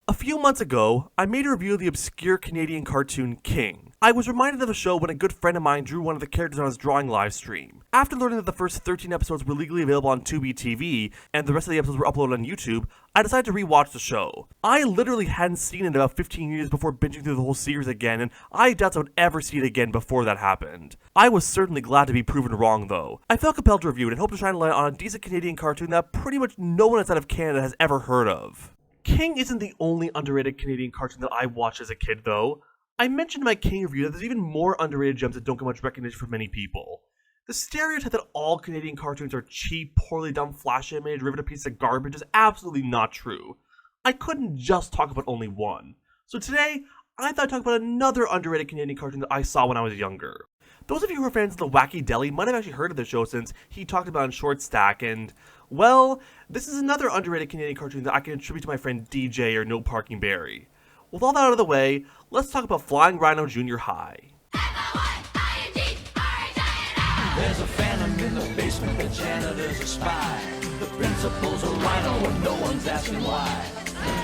A few months ago, I made a review of the obscure Canadian cartoon King. I was reminded of the show when a good friend of mine drew one of the characters on his drawing live stream. After learning that the first 13 episodes were legally available on Tubi TV, and the rest of the episodes were uploaded on YouTube, I decided to rewatch the show. I literally hadn't seen it in about 15 years before binging through the whole series again, and I doubt I would ever see it again before that happened. I was certainly glad to be proven wrong though. I felt compelled to review it and hope to shine a light on a decent Canadian cartoon that pretty much no one outside of Canada has ever heard of. King isn't the only underrated Canadian cartoon that I watched as a kid, though. I mentioned in my King review that there's even more underrated gems that don't get much recognition from many people. The stereotype that all Canadian cartoons are cheap, poorly done, flash animated, derivative pieces of garbage is absolutely not true. I couldn't just talk about only one. So today, I thought I'd talk about another underrated Canadian cartoon that I saw when I was younger. Those of you who are fans of the Wacky Deli might have actually heard of the show since he talked about it in Short Stack, and, well, this is another underrated Canadian cartoon that I can attribute to my friend DJ or No Parking Barry. With all that out of the way, let's talk about Flying Rhino Junior High. There's a phantom in the basement, the janitor's a spy. The principal's a rhino and no one's asking why.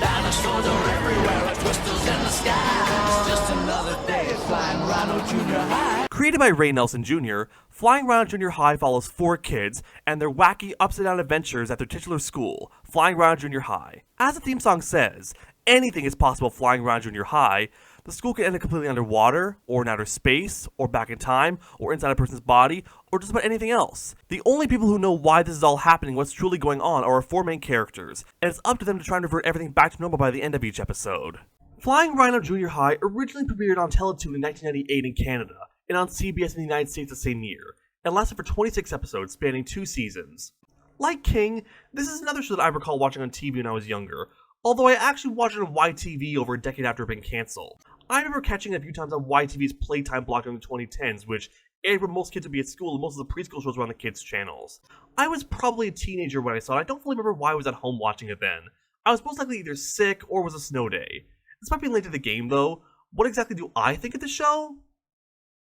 Dinosaurs are everywhere, like twisters in the sky. It's just another day at Flying Rhino Junior High. Created by Ray Nelson Jr., Flying Rhino Junior High follows 4 kids and their wacky upside-down adventures at their titular school, Flying Rhino Junior High. As the theme song says, anything is possible at Flying Rhino Junior High. The school can end up completely underwater, or in outer space, or back in time, or inside a person's body, or just about anything else. The only people who know why this is all happening, what's truly going on, are our 4 main characters, and it's up to them to try and revert everything back to normal by the end of each episode. Flying Rhino Junior High originally premiered on Teletoon in 1998 in Canada, and on CBS in the United States the same year, and lasted for 26 episodes spanning 2 seasons. Like King, this is another show that I recall watching on TV when I was younger, although I actually watched it on YTV over a decade after it had been cancelled. I remember catching it a few times on YTV's Playtime block during the 2010s, which aired when most kids would be at school and most of the preschool shows were on the kids' channels. I was probably a teenager when I saw it. I don't fully remember why I was at home watching it then. I was most likely either sick or was a snow day. This might be late to the game though. What exactly do I think of the show?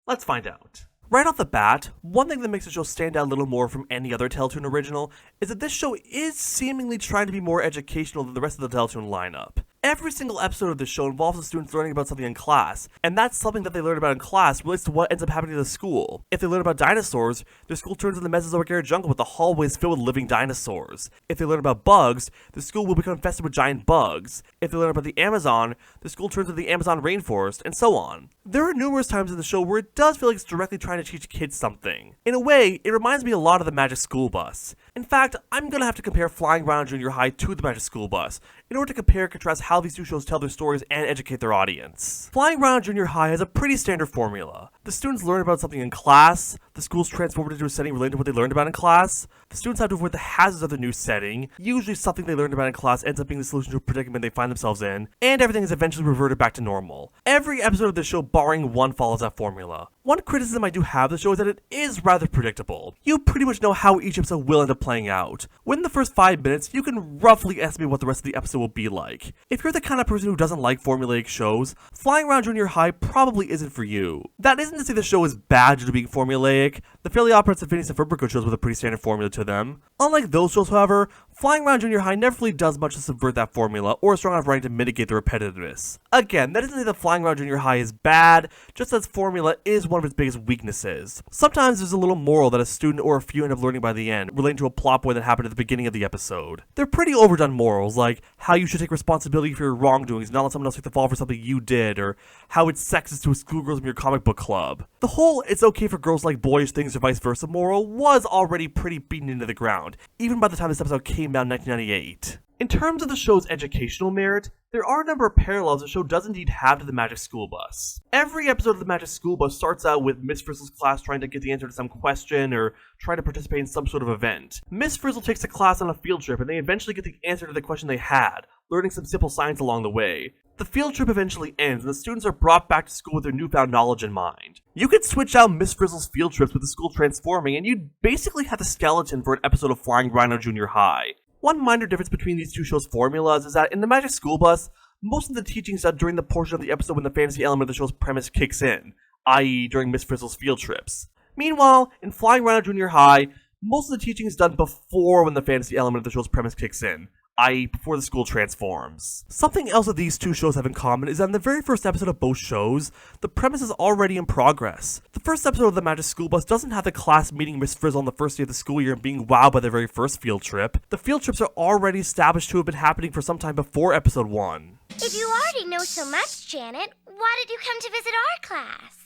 Let's find out. Right off the bat, one thing that makes the show stand out a little more from any other Teletoon original is that this show is seemingly trying to be more educational than the rest of the Teletoon lineup. Every single episode of this show involves the students learning about something in class, and that's something that they learn about in class relates to what ends up happening to the school. If they learn about dinosaurs, their school turns into the Mesozoic era jungle with the hallways filled with living dinosaurs. If they learn about bugs, the school will become infested with giant bugs. If they learn about the Amazon, the school turns into the Amazon rainforest, and so on. There are numerous times in the show where it does feel like it's directly trying to teach kids something. In a way, it reminds me a lot of the Magic School Bus. In fact, I'm gonna have to compare Flying Rhino Junior High to the Magic School Bus in order to compare and contrast how these two shows tell their stories and educate their audience. Flying Rhino Junior High has a pretty standard formula. The students learn about something in class, the school's transformed into a setting related to what they learned about in class, the students have to avoid the hazards of the new setting, usually something they learned about in class ends up being the solution to a predicament they find themselves in, and everything is eventually reverted back to normal. Every episode of this show, barring one, follows that formula. One criticism I do have of the show is that it is rather predictable. You pretty much know how each episode will end up playing out. Within the first 5 minutes, you can roughly estimate what the rest of the episode will be like. If you're the kind of person who doesn't like formulaic shows, Flying Rhino Junior High probably isn't for you. That isn't to say the show is bad due to being formulaic. The Fairly Odd Parents and Phineas and Ferb shows with a pretty standard formula to them. Unlike those shows, however, Flying Rhino Junior High never really does much to subvert that formula or is strong enough writing to mitigate the repetitiveness. Again, that isn't to say that Flying Rhino Junior High is bad, just as formula is one of its biggest weaknesses. Sometimes there's a little moral that a student or a few end up learning by the end, relating to a plot point that happened at the beginning of the episode. They're pretty overdone morals, like how you should take responsibility for your wrongdoings, not let someone else take the fall for something you did, or how it's sexist to exclude girls from your comic book club. The whole "it's okay for girls like boyish things" or vice versa moral was already pretty beaten into the ground, even by the time this episode came out in 1998. In terms of the show's educational merit, there are a number of parallels the show does indeed have to the Magic School Bus. Every episode of the Magic School Bus starts out with Miss Frizzle's class trying to get the answer to some question or trying to participate in some sort of event. Miss Frizzle takes the class on a field trip and they eventually get the answer to the question they had, learning some simple science along the way. The field trip eventually ends and the students are brought back to school with their newfound knowledge in mind. You could switch out Miss Frizzle's field trips with the school transforming and you'd basically have the skeleton for an episode of Flying Rhino Junior High. One minor difference between these two shows' formulas is that in the Magic School Bus, most of the teaching is done during the portion of the episode when the fantasy element of the show's premise kicks in, i.e. during Miss Frizzle's field trips. Meanwhile, in Flying Rhino Junior High, most of the teaching is done before when the fantasy element of the show's premise kicks in, i.e. before the school transforms. Something else that these two shows have in common is that in the very first episode of both shows, the premise is already in progress. The first episode of The Magic School Bus doesn't have the class meeting Miss Frizzle on the first day of the school year and being wowed by their very first field trip. The field trips are already established to have been happening for some time before episode 1. If you already know so much, Janet, why did you come to visit our class?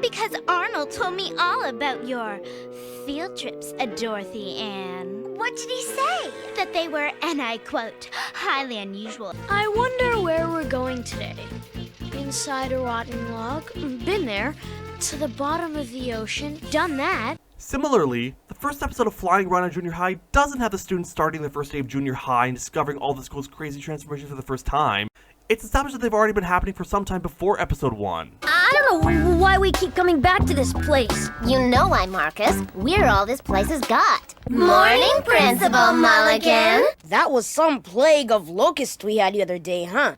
Because Arnold told me all about your field trips, Dorothy Ann. What did he say? That they were, and I quote, highly unusual. I wonder where we're going today. Inside a rotten log? Been there. To the bottom of the ocean? Done that. Similarly, the first episode of Flying Rhino Junior High doesn't have the students starting their first day of junior high and discovering all the school's crazy transformations for the first time. It's established that they've already been happening for some time before episode 1. I don't know why we keep coming back to this place. You know why, Marcus. We're all this place has got. Morning, Principal Mulligan. That was some plague of locusts we had the other day, huh?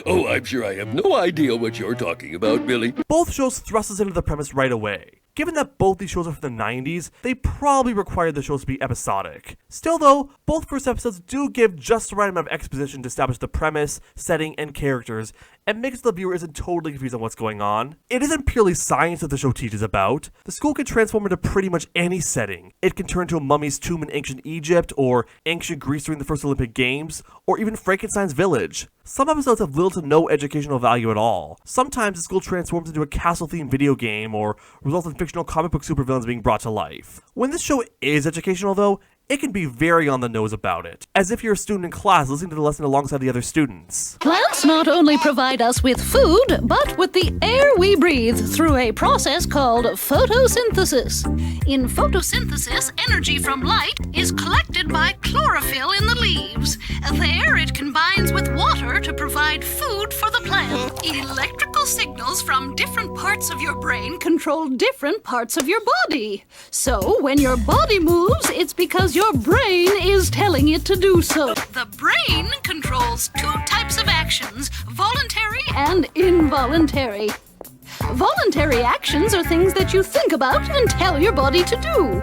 Oh, I'm sure I have no idea what you're talking about, Billy. Both shows thrust us into the premise right away. Given that both these shows are from the 90s, they probably required the shows to be episodic. Still though, both first episodes do give just the right amount of exposition to establish the premise, setting, and characters, and makes the viewer isn't totally confused on what's going on. It isn't purely science that the show teaches about. The school can transform into pretty much any setting. It can turn into a mummy's tomb in ancient Egypt, or ancient Greece during the first Olympic Games, or even Frankenstein's village. Some episodes have little to no educational value at all. Sometimes the school transforms into a castle-themed video game, or results in fictional comic book supervillains being brought to life. When this show is educational though, it can be very on the nose about it, as if you're a student in class listening to the lesson alongside the other students. Plants not only provide us with food, but with the air we breathe through a process called photosynthesis. In photosynthesis, energy from light is collected by chlorophyll in the leaves. There, it combines with water to provide food for the plant. Electrical signals from different parts of your brain control different parts of your body. So, when your body moves, it's because your brain is telling it to do so. The brain controls two types of actions, voluntary and involuntary. Voluntary actions are things that you think about and tell your body to do.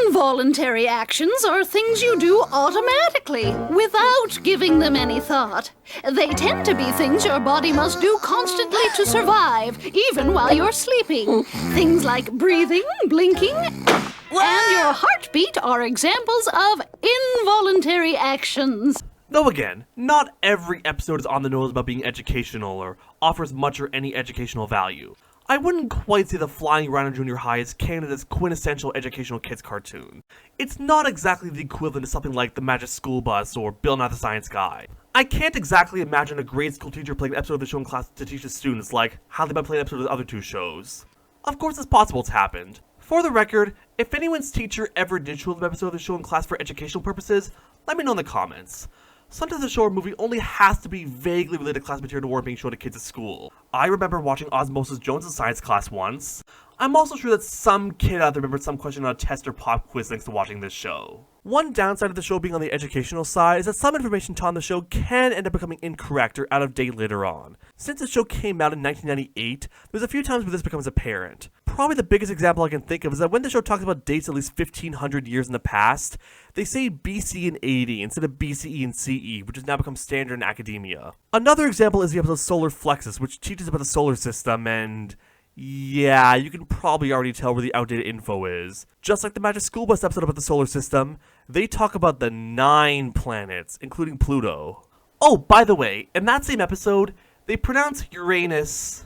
Involuntary actions are things you do automatically, without giving them any thought. They tend to be things your body must do constantly to survive, even while you're sleeping. Things like breathing, blinking, and your heartbeat are examples of involuntary actions. Though again, not every episode is on the nose about being educational or offers much or any educational value. I wouldn't quite say that Flying Rhino Junior High is Canada's quintessential educational kids cartoon. It's not exactly the equivalent to something like The Magic School Bus or Bill Nye the Science Guy. I can't exactly imagine a grade school teacher playing an episode of the show in class to teach the students like how they might play an episode of the other two shows. Of course it's possible it's happened. For the record, if anyone's teacher ever did show an episode of the show in class for educational purposes, let me know in the comments. Sometimes the show or movie only has to be vaguely related to class material to warrant being shown to kids at school. I remember watching Osmosis Jones' science class once. I'm also sure that some kid out there remembered some question on a test or pop quiz thanks to watching this show. One downside of the show being on the educational side is that some information taught on the show can end up becoming incorrect or out of date later on. Since the show came out in 1998, there's a few times where this becomes apparent. Probably the biggest example I can think of is that when the show talks about dates at least 1500 years in the past, they say BC and 80 instead of BCE and CE, which has now become standard in academia. Another example is the episode Solar Flexus, which teaches about the solar system and... yeah, you can probably already tell where the outdated info is. Just like the Magic School Bus episode about the solar system, they talk about the 9 planets, including Pluto. Oh, by the way, in that same episode, they pronounce Uranus.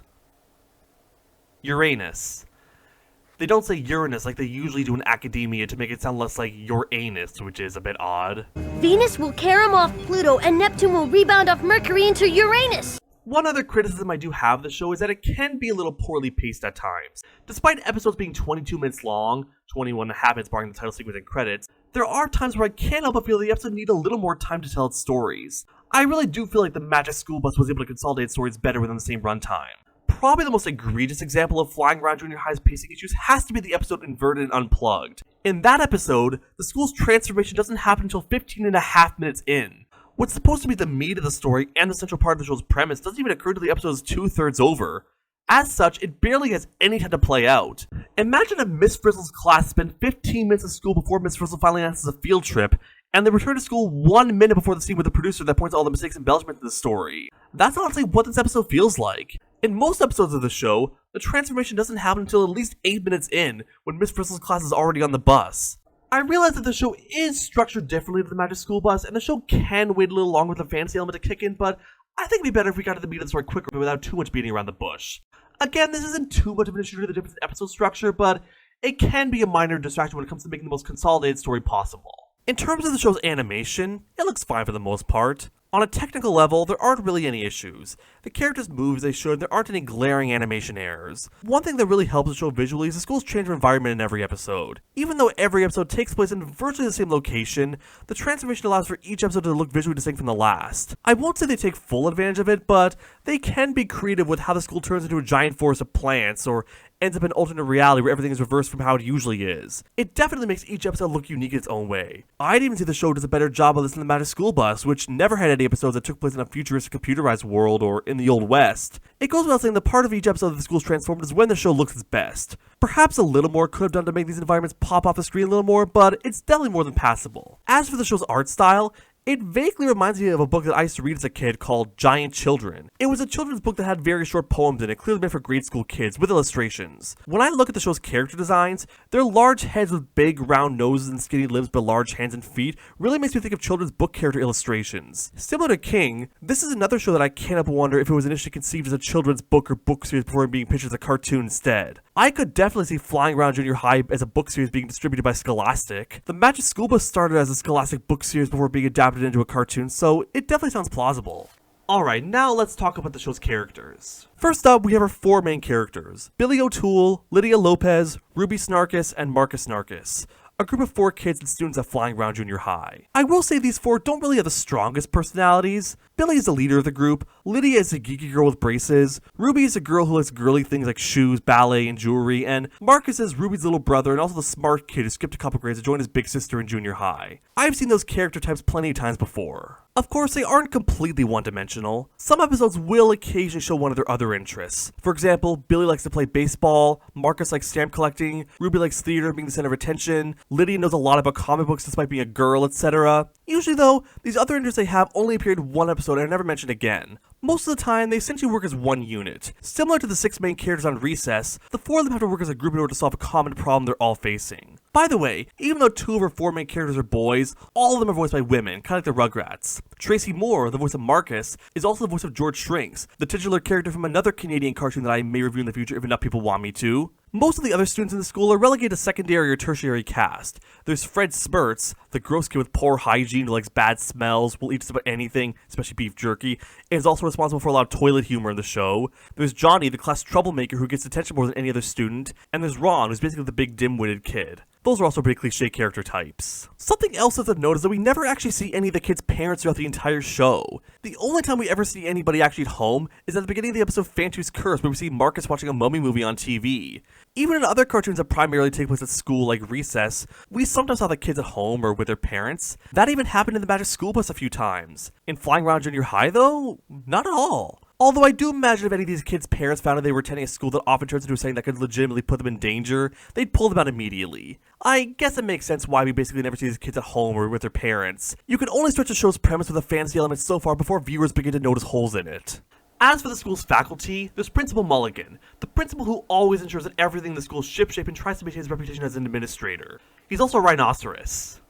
They don't say Uranus like they usually do in academia to make it sound less like your anus, which is a bit odd. Venus will carry him off Pluto, and Neptune will rebound off Mercury into Uranus. One other criticism I do have of the show is that it can be a little poorly paced at times. Despite episodes being 22 minutes long, 21 and a half minutes barring the title sequence and credits, there are times where I can't help but feel the episode need a little more time to tell its stories. I really do feel like the Magic School Bus was able to consolidate stories better within the same runtime. Probably the most egregious example of Flying Rhino Junior High's pacing issues has to be the episode Inverted and Unplugged. In that episode, the school's transformation doesn't happen until 15 and a half minutes in. What's supposed to be the meat of the story and the central part of the show's premise doesn't even occur until the episode is 2/3 over. As such, it barely has any time to play out. Imagine if Miss Frizzle's class spent 15 minutes of school before Miss Frizzle finally announces a field trip, and they return to school 1 minute before the scene with the producer that points out all the mistakes and embellishments in the story. That's honestly what this episode feels like. In most episodes of the show, the transformation doesn't happen until at least 8 minutes in, when Miss Bristle's class is already on the bus. I realize that the show is structured differently than the Magic School Bus, and the show can wait a little longer for the fantasy element to kick in, but I think it'd be better if we got to the meat of the story quicker without too much beating around the bush. Again, this isn't too much of an issue to the difference in episode structure, but it can be a minor distraction when it comes to making the most consolidated story possible. In terms of the show's animation, it looks fine for the most part. On a technical level, there aren't really any issues. The characters move as they should, there aren't any glaring animation errors. One thing that really helps the show visually is the school's change of environment in every episode. Even though every episode takes place in virtually the same location, the transformation allows for each episode to look visually distinct from the last. I won't say they take full advantage of it, but they can be creative with how the school turns into a giant forest of plants, or ends up in an alternate reality where everything is reversed from how it usually is. It definitely makes each episode look unique in its own way. I'd even say the show does a better job of this than the Magic School Bus, which never had any episodes that took place in a futuristic computerized world or in the Old West. It goes without saying the part of each episode that the school's transformed is when the show looks its best. Perhaps a little more could have done to make these environments pop off the screen a little more, but it's definitely more than passable. As for the show's art style, it vaguely reminds me of a book that I used to read as a kid called Giant Children. It was a children's book that had very short poems in it, clearly meant for grade school kids, with illustrations. When I look at the show's character designs, their large heads with big round noses and skinny limbs but large hands and feet really makes me think of children's book character illustrations. Similar to King, this is another show that I can't help but wonder if it was initially conceived as a children's book or book series before being pitched as a cartoon instead. I could definitely see Flying Rhino Junior High as a book series being distributed by Scholastic. The Magic School Bus started as a Scholastic book series before being adapted into a cartoon, so it definitely sounds plausible. Alright, now let's talk about the show's characters. First up, we have our 4 main characters: Billy O'Toole, Lydia Lopez, Ruby Snarkus, and Marcus Snarkus. A group of 4 kids and students at Flying Rhino Junior High. I will say these 4 don't really have the strongest personalities. Billy is the leader of the group, Lydia is a geeky girl with braces, Ruby is a girl who likes girly things like shoes, ballet, and jewelry, and Marcus is Ruby's little brother and also the smart kid who skipped a couple grades to join his big sister in junior high. I've seen those character types plenty of times before. Of course, they aren't completely one-dimensional. Some episodes will occasionally show one of their other interests. For example, Billy likes to play baseball, Marcus likes stamp collecting, Ruby likes theater, being the center of attention, Lydia knows a lot about comic books despite being a girl, etc. Usually though, these other interests they have only appeared in one episode and are never mentioned again. Most of the time, they essentially work as one unit. Similar to the 6 main characters on Recess, the 4 of them have to work as a group in order to solve a common problem they're all facing. By the way, even though 2 of our 4 main characters are boys, all of them are voiced by women, kind of like the Rugrats. Tracy Moore, the voice of Marcus, is also the voice of George Shrinks, the titular character from another Canadian cartoon that I may review in the future if enough people want me to. Most of the other students in the school are relegated to secondary or tertiary cast. There's Fred Spurts, the gross kid with poor hygiene who likes bad smells, will eat just about anything, especially beef jerky, and is also responsible for a lot of toilet humor in the show. There's Johnny, the class troublemaker who gets attention more than any other student, and there's Ron, who's basically the big dim-witted kid. Those are also pretty cliche character types. Something else that's of note is that we never actually see any of the kids' parents throughout the entire show. The only time we ever see anybody actually at home is at the beginning of the episode Fantu's Curse, where we see Marcus watching a mummy movie on TV. Even in other cartoons that primarily take place at school, like Recess, we sometimes saw the kids at home or with their parents. That even happened in the Magic School Bus a few times. In Flying Rhino Junior High, though, not at all. Although I do imagine if any of these kids' parents found out they were attending a school that often turns into a setting that could legitimately put them in danger, they'd pull them out immediately. I guess it makes sense why we basically never see these kids at home or with their parents. You can only stretch the show's premise with a fantasy element so far before viewers begin to notice holes in it. As for the school's faculty, there's Principal Mulligan, the principal who always ensures that everything in the school is shipshape and tries to maintain his reputation as an administrator. He's also a rhinoceros.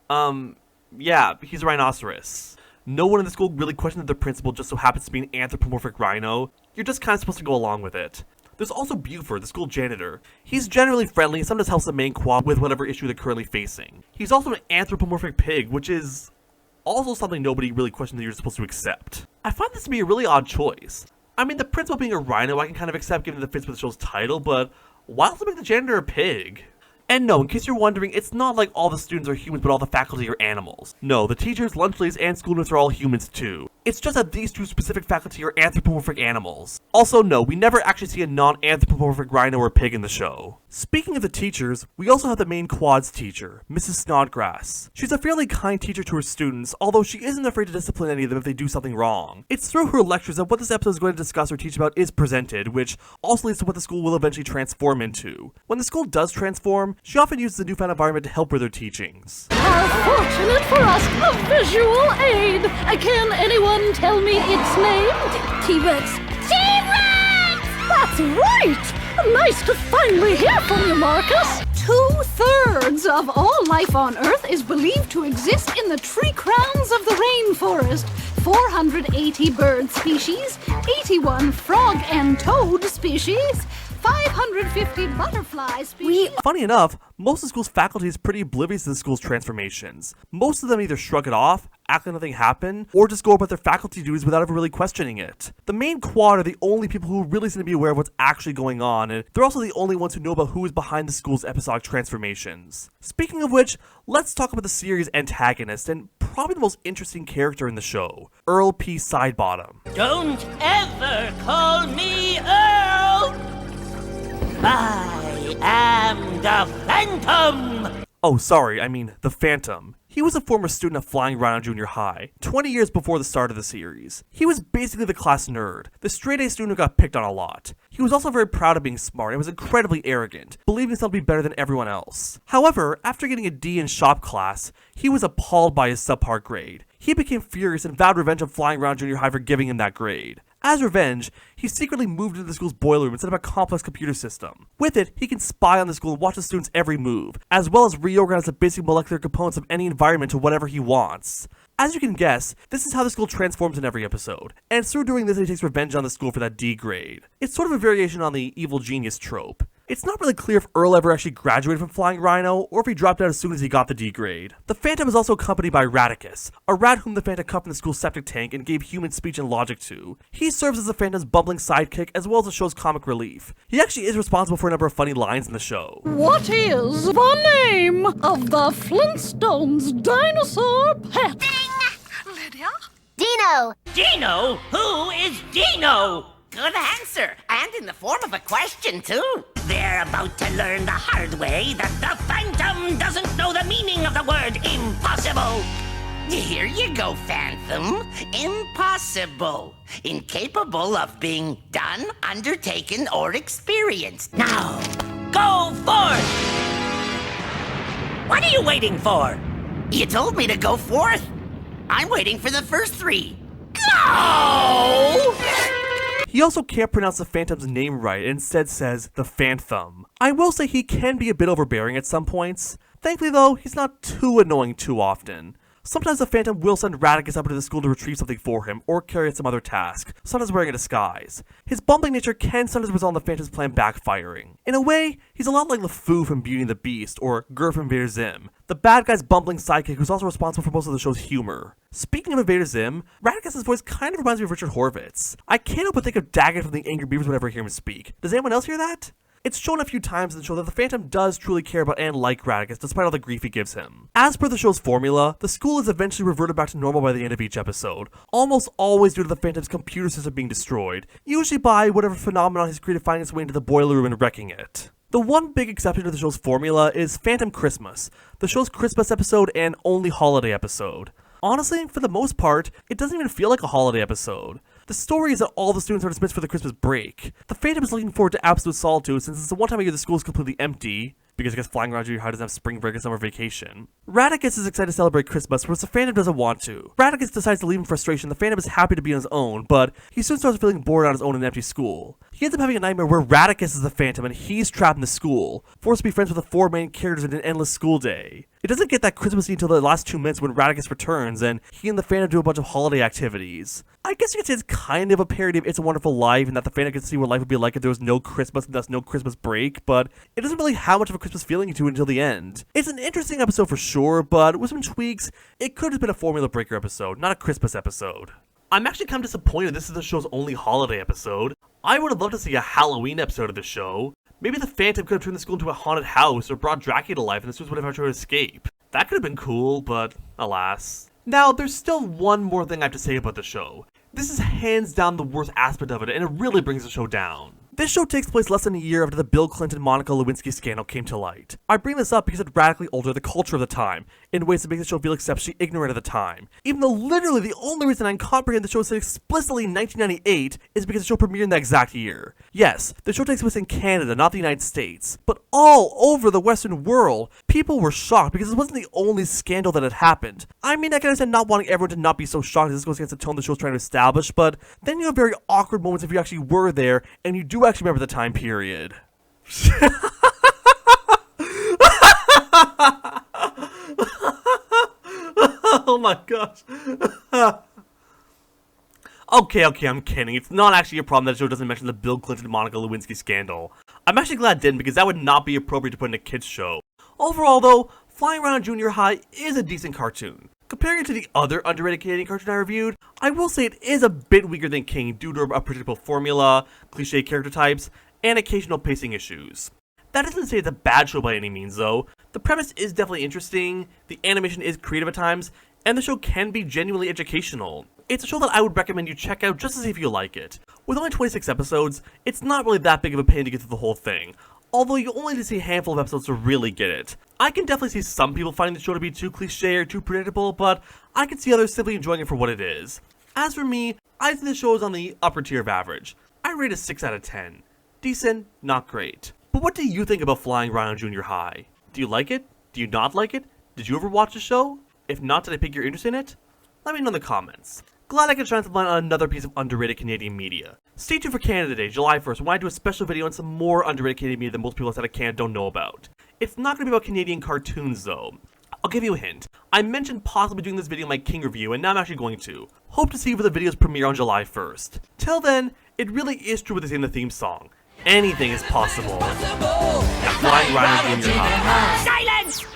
Yeah, he's a rhinoceros. No one in the school really questions that the principal just so happens to be an anthropomorphic rhino. You're just kind of supposed to go along with it. There's also Buford, the school janitor. He's generally friendly and sometimes helps the main quad with whatever issue they're currently facing. He's also an anthropomorphic pig, which is also something nobody really questions that you're supposed to accept. I find this to be a really odd choice. I mean, the principal being a rhino I can kind of accept given that it fits with the show's title, but why also make the janitor a pig? And no, in case you're wondering, it's not like all the students are humans but all the faculty are animals. No, the teachers, lunch ladies, and school notes are all humans too. It's just that these two specific faculty are anthropomorphic animals. Also, no, we never actually see a non-anthropomorphic rhino or pig in the show. Speaking of the teachers, we also have the main quads teacher, Mrs. Snodgrass. She's a fairly kind teacher to her students, although she isn't afraid to discipline any of them if they do something wrong. It's through her lectures that what this episode is going to discuss or teach about is presented, which also leads to what the school will eventually transform into. When the school does transform, she often uses the newfound environment to help with her teachings. How fortunate for us, a visual aid! Can anyone tell me its name? T-Rex. T-Rex! That's right! Nice to finally hear from you, Marcus! 2/3 of all life on Earth is believed to exist in the tree crowns of the rainforest. 480 bird species, 81 frog and toad species, 550 butterfly species. Funny enough, most of the school's faculty is pretty oblivious to the school's transformations. Most of them either shrug it off, act like nothing happened, or just go about their faculty duties without ever really questioning it. The main quad are the only people who really seem to be aware of what's actually going on, and they're also the only ones who know about who is behind the school's episodic transformations. Speaking of which, let's talk about the series' antagonist, and probably the most interesting character in the show, Earl P. Sidebottom. Don't ever call me Earl! I am the Phantom! Oh, sorry, I mean the Phantom. He was a former student at Flying Rhino Junior High, 20 years before the start of the series. He was basically the class nerd, the straight-A student who got picked on a lot. He was also very proud of being smart and was incredibly arrogant, believing himself to be better than everyone else. However, after getting a D in shop class, he was appalled by his subpar grade. He became furious and vowed revenge on Flying Rhino Junior High for giving him that grade. As revenge, he secretly moved into the school's boiler room and set up a complex computer system. With it, he can spy on the school and watch the students' every move, as well as reorganize the basic molecular components of any environment to whatever he wants. As you can guess, this is how the school transforms in every episode, and it's through doing this that he takes revenge on the school for that D grade. It's sort of a variation on the evil genius trope. It's not really clear if Earl ever actually graduated from Flying Rhino, or if he dropped out as soon as he got the D grade. The Phantom is also accompanied by Radicus, a rat whom the Phantom cuffed in the school's septic tank and gave human speech and logic to. He serves as the Phantom's bumbling sidekick as well as the show's comic relief. He actually is responsible for a number of funny lines in the show. What is the name of the Flintstones dinosaur pet? Lydia? Dino! Dino? Who is Dino? Good answer, and in the form of a question, too. They're about to learn the hard way that the Phantom doesn't know the meaning of the word impossible. Here you go, Phantom. Impossible. Incapable of being done, undertaken, or experienced. Now, go forth! What are you waiting for? You told me to go forth. I'm waiting for the first three. Go! He also can't pronounce the Phantom's name right and instead says the Phantom. I will say he can be a bit overbearing at some points. Thankfully though, he's not too annoying too often. Sometimes the Phantom will send Radicus up into the school to retrieve something for him, or carry out some other task, sometimes wearing a disguise. His bumbling nature can sometimes result in the Phantom's plan backfiring. In a way, he's a lot like LeFou from Beauty and the Beast, or Gur from Invader Zim, the bad guy's bumbling sidekick who's also responsible for most of the show's humor. Speaking of Invader Zim, Radicus's voice kind of reminds me of Richard Horvitz. I can't help but think of Daggett from the Angry Beavers whenever I hear him speak. Does anyone else hear that? It's shown a few times in the show that the Phantom does truly care about and like Radicus, despite all the grief he gives him. As per the show's formula, the school is eventually reverted back to normal by the end of each episode, almost always due to the Phantom's computer system being destroyed, usually by whatever phenomenon he's created finding its way into the boiler room and wrecking it. The one big exception to the show's formula is Phantom Christmas, the show's Christmas episode and only holiday episode. Honestly, for the most part, it doesn't even feel like a holiday episode. The story is that all the students are dismissed for the Christmas break. The Phantom is looking forward to absolute solitude since it's the one time a year the school is completely empty, because I guess Flying Rhino Junior High doesn't have spring break and summer vacation. Radicus is excited to celebrate Christmas, whereas the Phantom doesn't want to. Radicus decides to leave in frustration. The Phantom is happy to be on his own, but he soon starts feeling bored on his own in an empty school. He ends up having a nightmare where Radicus is the Phantom and he's trapped in the school, forced to be friends with the four main characters in an endless school day. It doesn't get that Christmassy until the last 2 minutes when Radicus returns, and he and the Phantom do a bunch of holiday activities. I guess you could say it's kind of a parody of It's a Wonderful Life, and that the Phantom gets to see what life would be like if there was no Christmas and thus no Christmas break, but it doesn't really have much of a Christmas feeling to it until the end. It's an interesting episode for sure, but with some tweaks, it could have been a formula breaker episode, not a Christmas episode. I'm actually kind of disappointed this is the show's only holiday episode. I would have loved to see a Halloween episode of the show. Maybe the Phantom could have turned the school into a haunted house or brought Dracula to life and the students would have had to escape. That could have been cool, but alas. Now, there's still one more thing I have to say about the show. This is hands down the worst aspect of it, and it really brings the show down. This show takes place less than a year after the Bill Clinton-Monica Lewinsky scandal came to light. I bring this up because it radically altered the culture of the time, in ways that make the show feel exceptionally ignorant at the time. Even though literally the only reason I can comprehend the show said explicitly in 1998 is because the show premiered in that exact year. Yes, the show takes place in Canada, not the United States, but all over the Western world, people were shocked because it wasn't the only scandal that had happened. I mean, I can understand not wanting everyone to not be so shocked as this goes against the tone the show's trying to establish, but then you have very awkward moments if you actually were there and you do actually remember the time period. Oh my gosh. Okay, I'm kidding. It's not actually a problem that the show doesn't mention the Bill Clinton-Monica Lewinsky scandal. I'm actually glad it didn't because that would not be appropriate to put in a kids show. Overall though, Flying Rhino Junior High is a decent cartoon. Comparing it to the other underrated Canadian cartoon I reviewed, I will say it is a bit weaker than King due to a predictable formula, cliche character types, and occasional pacing issues. That doesn't say it's a bad show by any means though. The premise is definitely interesting, the animation is creative at times, and the show can be genuinely educational. It's a show that I would recommend you check out just to see if you like it. With only 26 episodes, it's not really that big of a pain to get through the whole thing, although you only need to see a handful of episodes to really get it. I can definitely see some people finding the show to be too cliche or too predictable, but I can see others simply enjoying it for what it is. As for me, I think the show is on the upper tier of average. I rate it a 6 out of 10. Decent, not great. But what do you think about Flying Rhino Junior High? Do you like it? Do you not like it? Did you ever watch the show? If not, did I pique your interest in it? Let me know in the comments. Glad I could shine some light on another piece of underrated Canadian media. Stay tuned for Canada Day, July 1st, when I do a special video on some more underrated Canadian media that most people outside of Canada don't know about. It's not going to be about Canadian cartoons though. I'll give you a hint. I mentioned possibly doing this video in my King review, and now I'm actually going to. Hope to see you for the video's premiere on July 1st. Till then, it really is true what they say in the theme song. Anything is possible. Flying Rhino Junior High. Silence!